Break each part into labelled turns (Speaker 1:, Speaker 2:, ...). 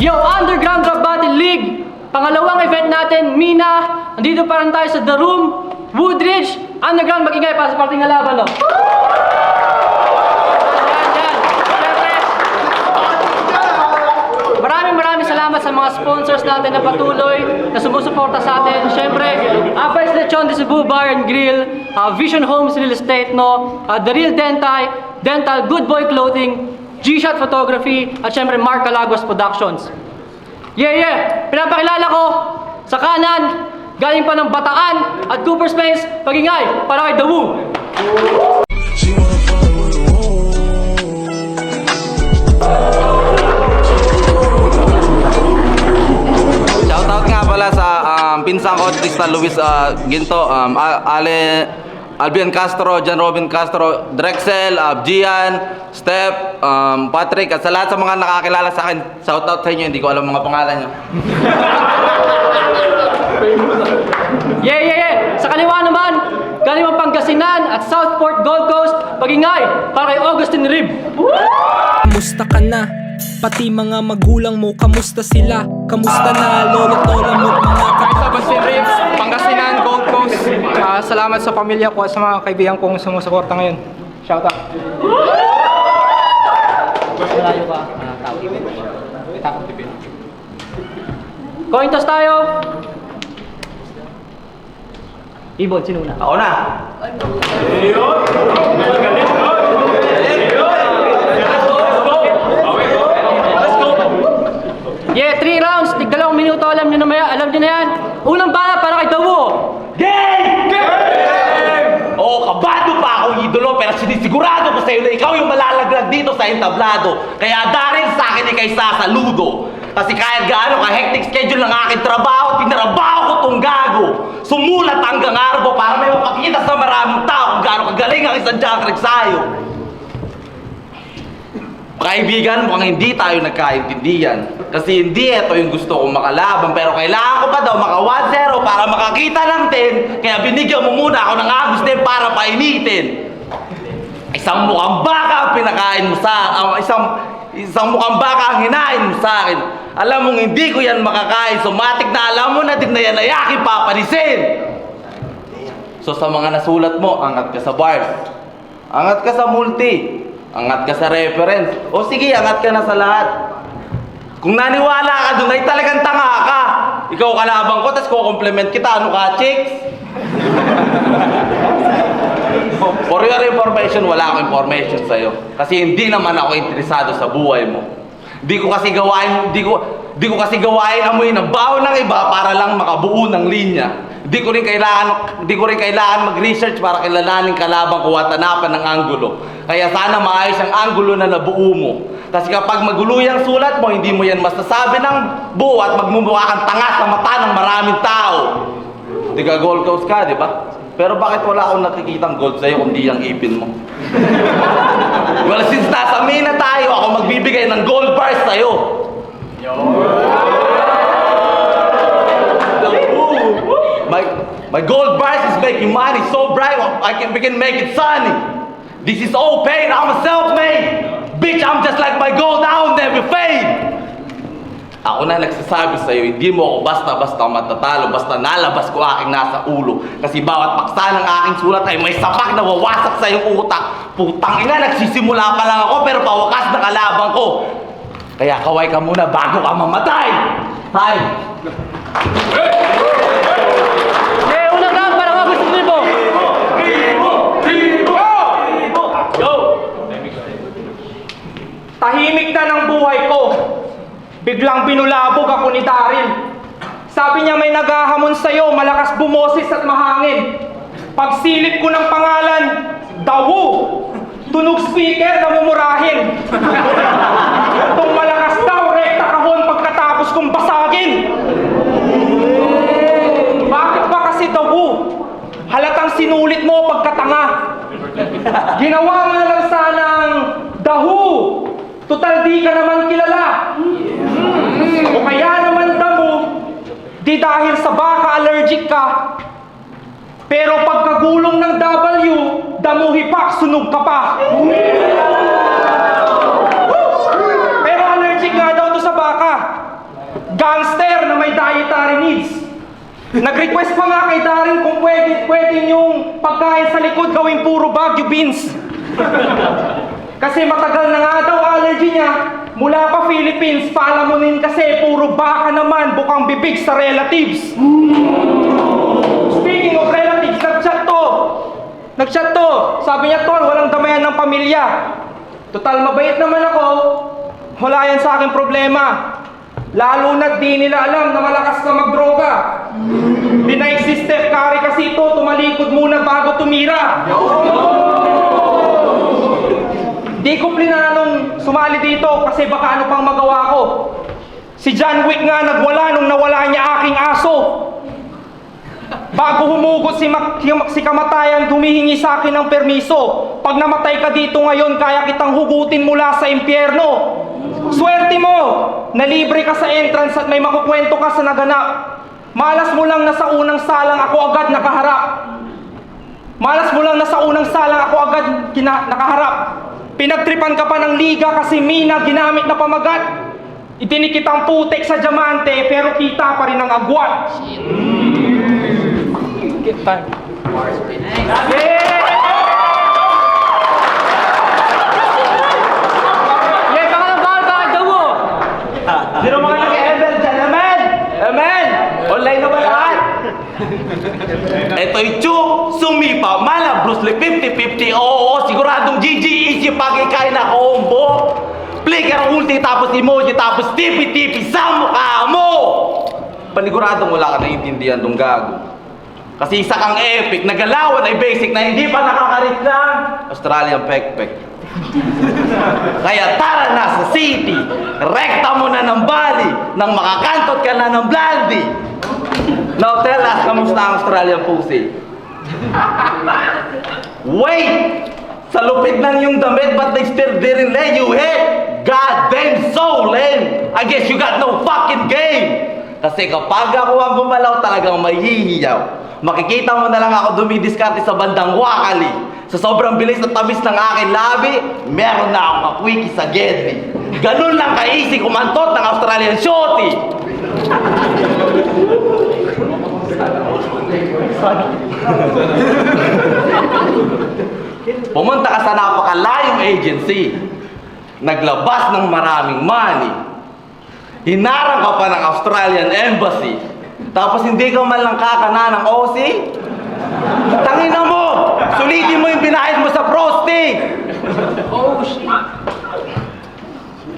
Speaker 1: Yo, Underground Rap Battle League! Pangalawang event natin, Mina. Nandito pa rin tayo sa The Room, Woodridge. Underground, mag-ingay para sa parting laban, no? Maraming salamat sa mga sponsors natin na patuloy na sumusuporta sa atin. Siyempre, Apres Lechon de Cebu Bar and Grill, Vision Homes Real Estate, no? The Real Dental, Good Boy Clothing, G-Shot Photography, at siyempre Mark Calagos Productions. Yeah! Pinapakilala ko sa kanan, galing pa ng Bataan at Cooper Space, pag-ingay para kay The Woo!
Speaker 2: Shoutout nga pala sa pinsang ko, Tristan Luis Ginto, Albion Castro, John Robin Castro, Drexel, Gian, Steph, Patrick, at sa lahat sa mga nakakilala sa akin, shoutout sa inyo, hindi ko alam mga pangalan nyo.
Speaker 1: Yeah! Sa kaliwa naman, galing ng Pangasinan at Southport Gold Coast, pag-ingay para kay Augustine Rib!
Speaker 3: Kamusta ka na? Pati mga magulang mo, kamusta sila? Kamusta na lolo-lola mo, mga
Speaker 4: Augustine Ribs, Pangasinan, Gold Coast. Salamat sa pamilya ko at sa mga kaibigan kong sumusuporta ngayon. Shout out.
Speaker 1: Malayo ka, tao. Coin toss tayo! Ibon, sino na?
Speaker 2: Ako na!
Speaker 1: Yeah, 3 rounds, tig 2 minuto, alam niyo na yan. Unang bala para kay The Woo!
Speaker 2: Game! Oo, kabado pa akong idolo, pero sinisigurado ko sa'yo na ikaw yung malalaglag dito sa entablado. Kaya dahil sa akin ikay sasaludo. Kasi kahit gaano ka-hectic schedule ng aking trabaho, tinrabaho ko tong gago. Sumulat hanggang araw para may mapakita sa maraming tao kung gaano kagaling ang isang Jack Rexayo. Kaibigan, mukhang hindi tayo nagkaintindihan. Kasi hindi ito yung gusto kong makalaban, pero kailangan ko pa daw maka 1-0 para makakita ng 10. Kaya binigyan mo muna ako ng Agustin para painitin. Isang mukhang baka ang pinakain mo sa isang mukhang baka ang hinain mo sa akin. Alam mong hindi ko yan makakain, so matik na alam mo na din na yan ay aking papanisin. So sa mga nasulat mo, angat ka sa bars, angat ka sa multi, angat ka sa reference, o sige, angat ka na sa lahat. Kung naniwala ka doon ay talagang tanga ka. Ikaw kalabang ko, tapos ko-compliment kita, ano ka, chicks? For your information, wala akong information sa'yo. Kasi hindi naman ako interesado sa buhay mo. Di ko kasi gawain amoy ng baho ng iba para lang makabuo ng linya. Di ko rin kailangan mag-research para kilalanin kalabang ko at hanapan ng anggulo. Kaya sana maayos ang anggulo na nabuo mo. Kasi kapag magulo yung sulat mo, hindi mo yan masasabi ng buo at magmumukha kang tanga sa mata ng maraming tao. Di ka Gold Coast ka, di ba? Pero bakit wala akong nakikitang gold sa'yo kung di yung ipin mo? Well, since nasa Mina tayo, ako magbibigay ng gold bars sa'yo. My gold bars is making money so bright, we can make it sunny. This is all pain, I'm a self-made. Bitch, I'm just like my gold, I'll never fade. Ako na nagsasabi sa'yo, hindi mo ako basta-basta matatalo, basta nalabas ko aking nasa ulo. Kasi bawat paksa ng aking sulat ay may sapak na wawasak sa iyong utak. Putang ina, nagsisimula pa lang ako pero pawakas na kalabang ko. Kaya kaway ka muna bago ka mamatay. Hi!
Speaker 1: Yeah, unang round para kay Augustine Rib!
Speaker 4: Yo! Tahimik na ng buhay ko. Biglang binulabog ako ni Daryl. Sabi niya may naghahamon sa'yo, malakas bumoses at mahangin. Pagsilip ko ng pangalan, The Woo! Tunog speaker na mumurahin. Itong malakas daw, rekta kahon pagkatapos kong basagin. Bakit ba kasi The Woo? Halatang sinulit mo pagkatanga. Ginawa mo na lang sanang The Who. Total di ka naman kilala. O kaya naman damo, di dahil sa baka allergic ka. Pero pagkagulong ng W, damo hipak, sunog ka pa. Pero allergic nga daw to sa baka. Gangster na may dietary needs. Nag-request pa nga kay Darren kung pwede yung pagkain sa likod gawing puro Baguio beans. Kasi matagal na nga daw allergy niya. Mula pa Philippines, paalamunin kasi puro baka naman bukang bibig sa relatives. Speaking of relatives, nag-chat to. Sabi niya, tol, walang damayan ng pamilya. Total, mabait naman ako. Wala yan sa aking problema. Lalo na't di nila alam na malakas ka magdroga. Binaig si Steph Curry kasi ito, tumalikod muna bago tumira. Di ko plinanong sumali dito kasi baka ano pang magawa ko. Si John Wick nga nagwala nung nawala niya aking aso. Bago humugot si kamatayan, humihingi sa akin ng permiso. Pag namatay ka dito ngayon, kaya kitang hugutin mula sa impyerno. Swerte mo, nalibre ka sa entrance at may makukwento ka sa naganap. Malas mo lang na sa unang salang ako agad nakaharap. Nakaharap. Pinagtripan ka pa ng liga kasi mina ginamit na pamagat. Itinikit ang putek sa diamante pero kita pa rin ang agwat. Sino mga nag-e-embel dyan? Amen! Online na ba lahat?
Speaker 2: Ito'y Chu, sumipa, mala, Bruce Lee, 50-50, oo, siguradong GG, easy, pagkikain na combo. Flicker, ulti, tapos emoji, tapos tipi-tipi sa mukha mo! Paniguradong wala ka naiintindihan tong gago. Kasi isa kang epic, nagalawan ay basic na hindi pa nakakarit ng Australian pekpek. Kaya tara na sa city, rekta mo na ng Bali, nang makakantot ka na ng Blondie. Now tell us, kamusta ang Australian pussy? Wait! Sa lupit ng yung damit, but they still didn't let you hit? Goddamn so lame! I guess you got no fucking game! Kasi kapag ako ang gumalaw, talagang mahihiyaw. Makikita mo na lang ako dumidiskarte sa bandang Wakali. Sa sobrang bilis at tamis ng aking labi, meron na akong makwiki sa Gedli. Ganun lang ka-easy kumantot ng Australian shorty. Pumunta ka sa napakalayong agency. Naglabas ng maraming money. Hinarang ka pa ng Australian Embassy. Tapos hindi ka man lang kakana ng OC? Tangina mo! Sulitin mo yung binayad mo sa prostate! Oh, shit.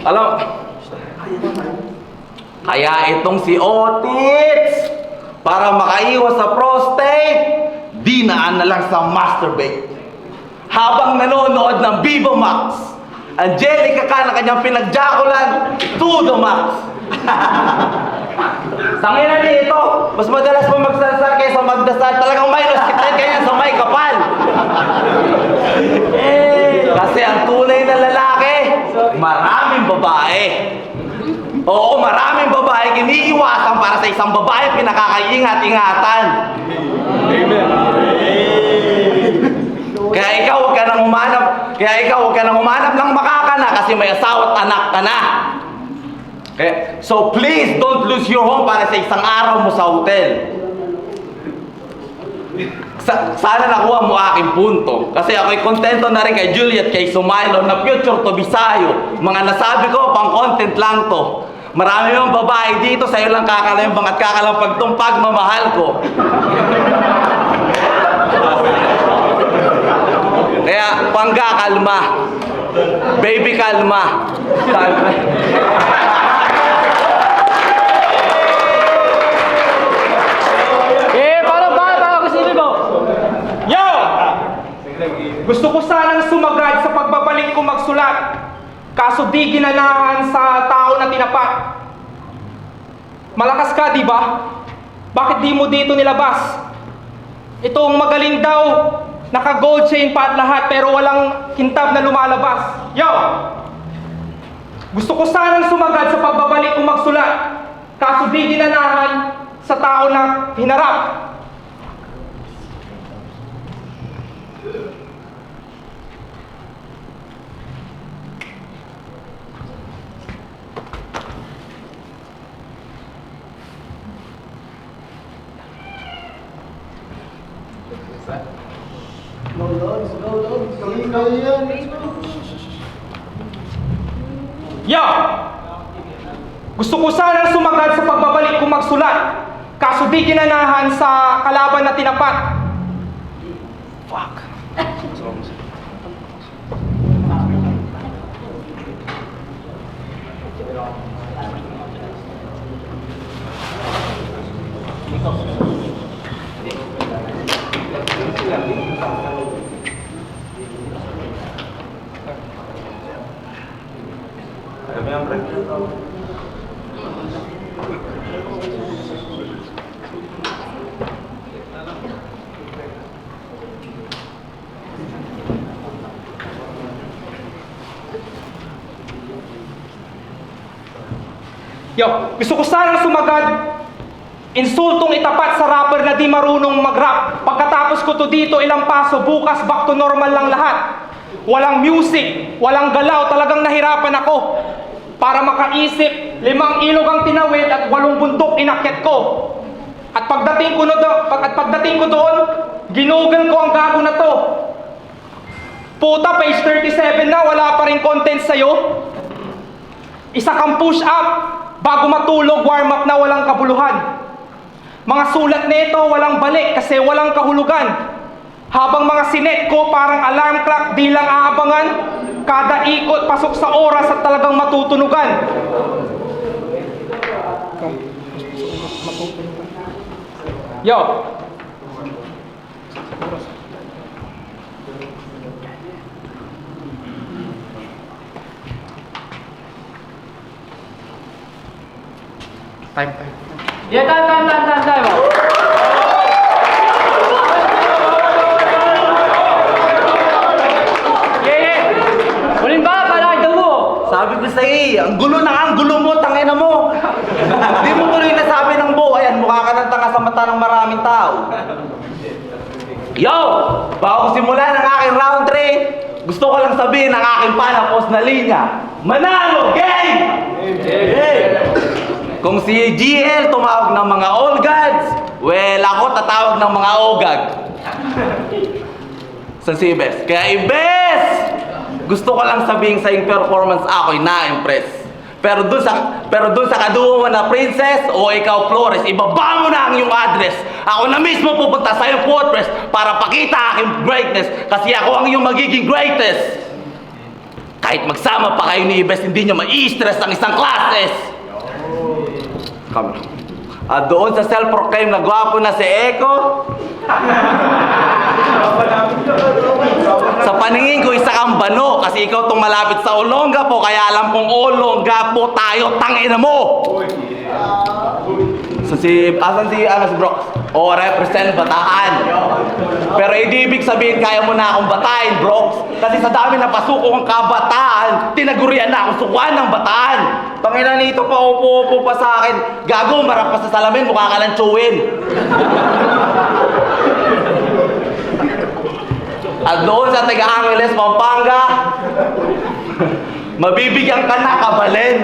Speaker 2: Alam, kaya itong si Otits, para makaiwas sa prostate, dinaan na lang sa masturbate. Habang nanonood ng Viva Max, Angelica ka na kanyang pinagjakulan to the max. Tangina dito, mas madalas mo magsalsal kaysa magdasal. Talagang may noskitan kanya sa may kapal. Kasi ang tunay na lalaki, maraming babae. Oo, maraming babae kiniiwasan para sa isang babae pinakakaingat-ingatan. Amen. Kaya ikaw huwag ka nang humanap ng makakana kasi may asawa at anak ka na. Okay? So please don't lose your home para sa isang araw mo sa hotel. Sana nakuha mo aking punto. Kasi ako'y kontento na rin kay Juliet, kay Sumailo, na future to Bisayo. Mga nasabi ko, pang content lang to. Marami yung babae dito, sa'yo lang kakalembang at kakalampag tong pagmamahal ko. Kaya, pangga, kalma. Baby, kalma.
Speaker 4: Yo! Gusto ko sanang sumagad sa pagbabalik ko magsulat. Kaso di ginanahan sa tao na tinapat. Malakas ka, di ba? Bakit di mo dito nilabas? Itong magaling daw, naka-gold chain pa at lahat pero walang kintab na lumalabas. Yo! Gusto ko sanang sumagad sa pagbabalik ko magsulat. Kaso di ginanahan sa tao na hinarap. Yo! Gusto ko sanang sumagad sa pagbabalik kong magsulat. Kaso di ginanahan sa kalaban na tinapat. Fuck. Yo, gusto ko sanang sumagad. Insultong itapat sa rapper na di marunong mag-rap. Pagkatapos ko to dito, ilang paso, bukas back to normal lang lahat. Walang music, walang galaw, talagang nahirapan ako. Para makaisip, 5 ilog ang tinawid at 8 bundok inakyat ko. At pagdating ko doon, ginugol ko ang gago na to. Puta, page 37 na, wala pa rin content sa'yo. Isa kang push up, bago matulog, warm up na walang kabuluhan. Mga sulat nito walang balik kasi walang kahulugan. Habang mga sinet ko parang alarm clock, di lang aabangan. Kada ikot pasok sa oras at talagang matutunugan. Yo! Time.
Speaker 1: Yeah, time. Yeah. Ulin ba? Para ito mo.
Speaker 2: Sabi ko sa'yo, ang gulo mo, tangina mo. Hindi mo tuloy nasabi ng buo. Ayan, mukha ka ng tanga sa mata ng maraming tao. Yo! Bago simulan ang aking round 3, gusto ko lang sabihin ang aking panapos na linya. Manalo! Game! Kung si GL tumawag ng mga all gods, well, ako tatawag ng mga ogag. San si Ibes? Kaya Ibes! Gusto ko lang sabihin sa iyong performance ako'y na-impress. Pero dun sa kaduwa mo na princess o ikaw Flores, ibaba mo na ang iyong address. Ako na mismo pupunta sa iyong fortress para pakita aking greatness kasi ako ang iyong magiging greatest. Kahit magsama pa kayo ni Ibes, hindi niya ma-i-stress ang isang classes. At doon sa self-proclaim na gwapo na si Eko, sa paningin ko isa kang bano kasi ikaw tong malapit sa Olonga po kaya alam kong Olonga po tayo, tangina mo. Asan si Brooks? O, represent Bataan. Pero hindi ibig sabihin kaya mo na akong batain, Brooks. Kasi sa dami na pasuko ang kabataan, tinagurian na akong sukuan ng Bataan. Tangina nito pa, upo pa sa akin. Gago, marap pa sa salamin, mukha ka lang chewin. At doon sa Taga-Angeles, Pampanga, mabibigyan ka na kabalin.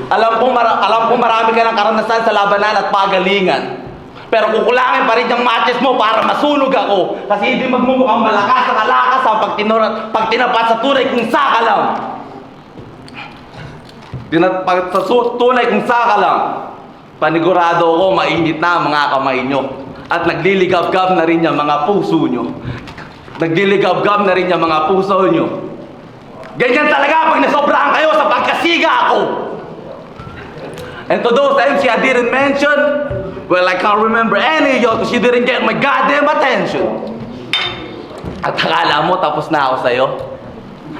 Speaker 2: Alam kong marami ka ng karanasan sa labanan at pagalingan. Pero kukulangin pa rin yung matches mo para masunog ako. Kasi hindi magmumukhang malakas ang kalakas pag tinapat sa tunay kung saka lang. Sa tunay kung saka lang, panigurado ako mainit na ang mga kamay nyo. At nagliligab-gab na rin yung mga puso nyo. Nagliligab-gab na rin yung mga puso nyo. Ganyan talaga pag nasobrahan kayo sa pagkasiga ako. And to those MC I didn't mention, well, I can't remember any of you because you didn't get my goddamn attention. At akala mo tapos na ako sa'yo?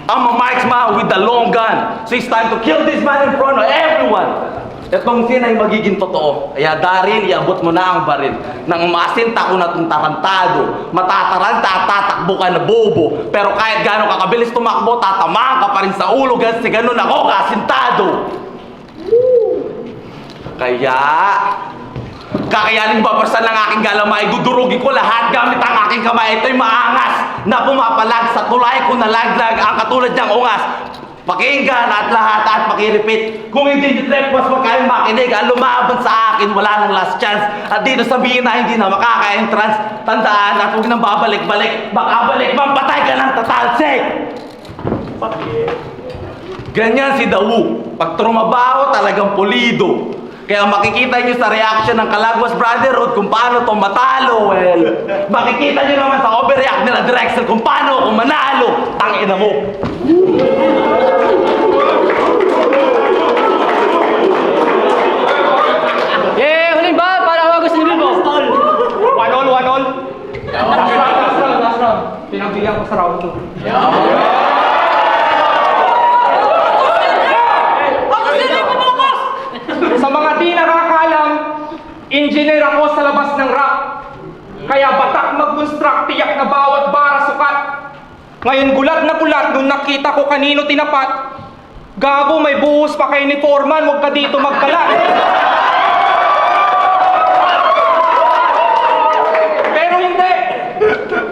Speaker 2: I'm a marksman with the long gun. So it's time to kill this man in front of everyone. Itong scene ay magiging totoo. Kaya Daryl, iabot mo na ang baril. Nang masinta ko na itong tarantado. Matataranta at tatakbo ka na bobo. Pero kahit gano'ng kakabilis tumakbo, tatamaan ka pa rin sa ulo kasi ganun ako kasintado. Kaya, kakayanin babarsan ng aking galamay, dudurugin ko lahat gamit ang aking kamay. Ito'y maangas na pumapalag sa tulay ko na laglag ang katulad niyang ungas. Pakinggan at lahat at pakirepeat. Kung hindi nyo trespass, wag kayong makinig. Ang lumaban sa akin, wala nang last chance. At dito sabihin na hindi na makaka-entrance. Tandaan at huwag nang babalik-balik. Baka balik, mampatay ka ng tatalsik! Ganyan si Dawu. Pag trumabaho, talagang pulido. Kaya makikita nyo sa reaction ng Calagwas Brotherhood kung paano to matalo. Well, makikita nyo naman sa overreact nila Drexel kung paano ako manalo. Tangina mo.
Speaker 1: Yeah, huling ba? Para ako gusto nyo mo.
Speaker 4: 1-all, 1-all. Last round. Pinagbigyan ko sa round 2. Sa mga di nakakaalam, engineer ako sa labas ng rock. Kaya batak mag-construct, tiyak na bawat bara sukat. Ngayon gulat na gulat nung nakita ko kanino tinapat. Gago, may buhos pa kay ni Foreman, huwag ka dito magkalat. Pero hindi.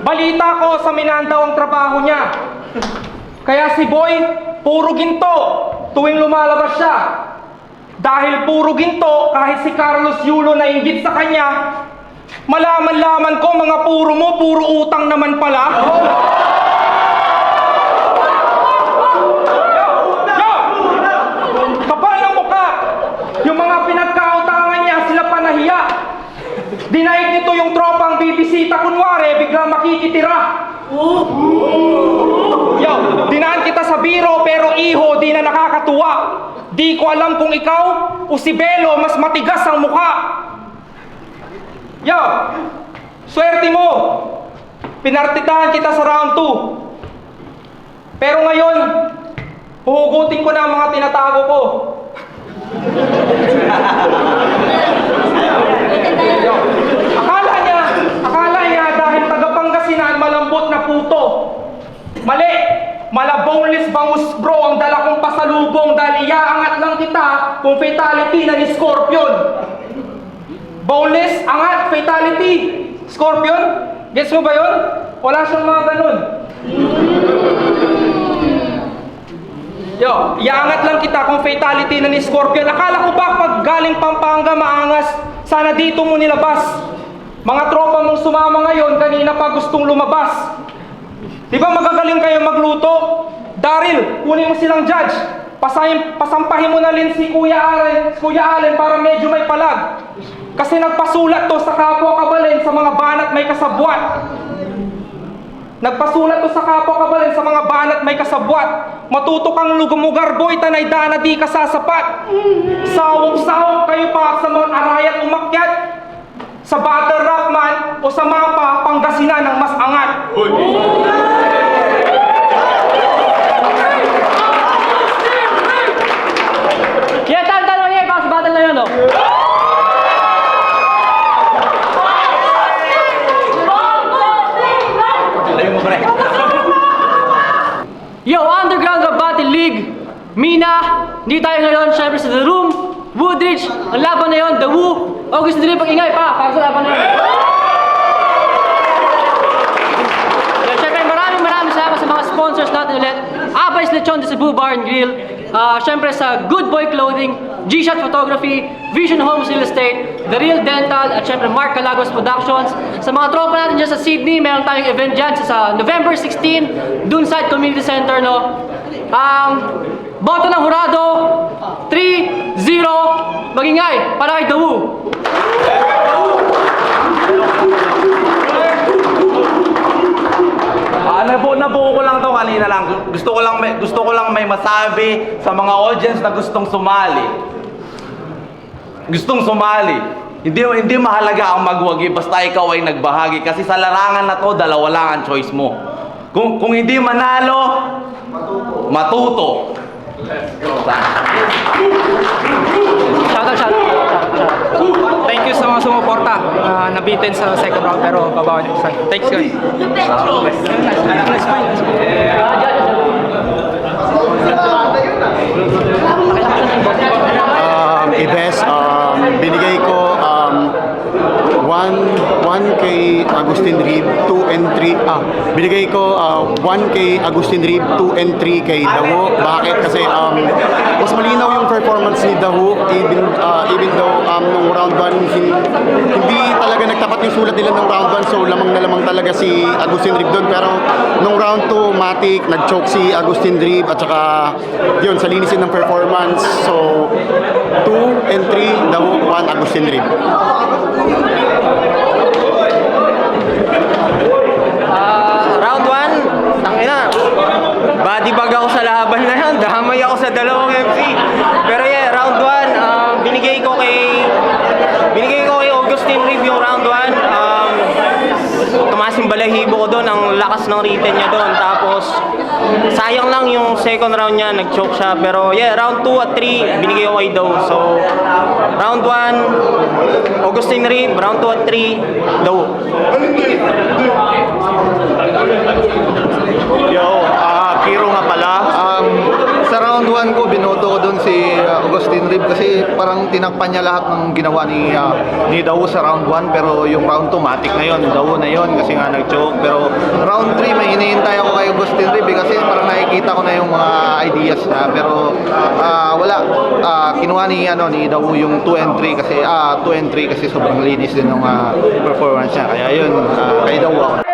Speaker 4: Balita ko sa Minandaw ang trabaho niya. Kaya si Boy, puro ginto tuwing lumalabas siya. Dahil puro ginto, kahit si Carlos Yulo na inggit sa kanya, malaman-laman ko mga puro mo, puro utang naman pala. Kapal ng mukha! Yung mga pinagkautangan niya, sila pa nahiya. Dinaig nito yung tropang bibisita, kunwari, biglang makikitira. Yo, dinaan kita sa biro, pero iho, di na nakakatuwa. Di ko alam kung ikaw o si Belo mas matigas ang mukha. Yo, swerte mo. Pinartitahan kita sa round 2. Pero ngayon, huhugutin ko na ang mga tinatago ko. Yo, akala niya dahil taga-Pangasinan malambot na puto. Mali! Mala boneless bangus bro ang dala kong pasalubong dahil iaangat lang kita kung fatality na ni Scorpion. Boneless, angat, fatality. Scorpion? Guess mo ba yun? Wala siyang mga ganun. Yo, iaangat lang kita kung fatality na ni Scorpion. Akala ko ba pag galing Pampanga maangas, sana dito mo nilabas. Mga tropa mong sumama ngayon, kanina pa gustong lumabas. Di ba magagaling kayo magluto? Daryl, kunin mo silang judge. Pasampahin mo na rin si Kuya Allen para medyo may palag. Kasi nagpasulat to sa kapwa kabalin sa mga banat may kasabwat. Nagpasulat to sa kapwa kabalin sa mga banat may kasabwat. Matuto kang lugumugar boy, tanay dana di ka sasapat. Sawok-sawok kayo pa sa Mount Arayat umakyat. Sa Battle Rock man o sa mapa, Pangasinan ng mas angat.
Speaker 1: Yeah, talo niya para sa battle na yun, oh. Yo, Underground Rap Battle League, Mina, hindi tayo ngayon, syempre sa The Room, Woodridge, ang laban na yun, The Woo, August Dili, pag-ingay pa, para sa laban na yun. Yan, syempre maraming salamat sa mga sponsors natin ulit. Abay's Lechon de Cebu Bar and Grill, syempre sa Good Boy Clothing, G-Shot Photography, Vision Homes Real Estate, The Real Dental, at syempre Mark Calagwas Productions. Sa mga tropa natin dyan sa Sydney, meron tayong event dyan sa November 16, Dunside Community Center, no? Boto ng hurado, 3-0, magingay, para kay Dawu.
Speaker 2: Nabuo ko lang to kanina lang. Gusto ko lang may masabi sa mga audience na gustong sumali. Gustong sumali. Hindi mahalaga ang magwagi basta ikaw ay nagbahagi kasi sa larangan na to dalawa lang ang choice mo. Kung hindi manalo, matuto. Let's go.
Speaker 1: Shout.
Speaker 4: Thank you sa mga sumuporta. Nabitin sa second round pero babawan yung isa. Thanks guys.
Speaker 5: Ibes, binigay ko 1 kay Agustin Reed, 2 and 3. Binigay ko 1 kay Agustin Rib, 2 and 3 kay Dawo. Bakit? Kasi mas malinaw yung performance ni Dawo even though nung round 1 hindi talaga nagtapat yung sulat nila nung round 1, so lamang na lamang talaga si Agustin Rib doon. Pero nung round 2, matik, nag-choke si Agustin Rib at saka yun, sa linisin ng performance. So 2 and 3 Dawo, 1 Agustin Rib.
Speaker 6: Round 1, tangina. Body bag ako sa laban na yun. Damay ako sa dalawang FC. Pero yeah, round 1, binigay ko kay Agustin Rib yung round 1. Tumaas yung balahibo ko doon, ang lakas ng written niya doon. Tapos, sayang lang yung second round niya, nag-choke siya. Pero yeah, round 2 at 3, binigay ko kay Daw. So, round 1, Agustin Rib. Round 2 at 3, Daw.
Speaker 7: Yo, Kiro nga pala. Sa round 1 ko, binoto ko doon si Agustin Rib kasi parang tinakpan niya lahat ng ginawa ni Dawo sa round 1, pero yung round 2, matik na yun. Dawo na yun kasi nga nag-choke. Pero round 3, may hinihintay ako kay Agustin Rib kasi parang nakikita ko na yung mga ideas niya. Pero wala. Kinuha ni Dawo yung 2 and 3 kasi 2 and 3 kasi sobrang linis din ng performance niya. Kaya yun, kay Dawo ako.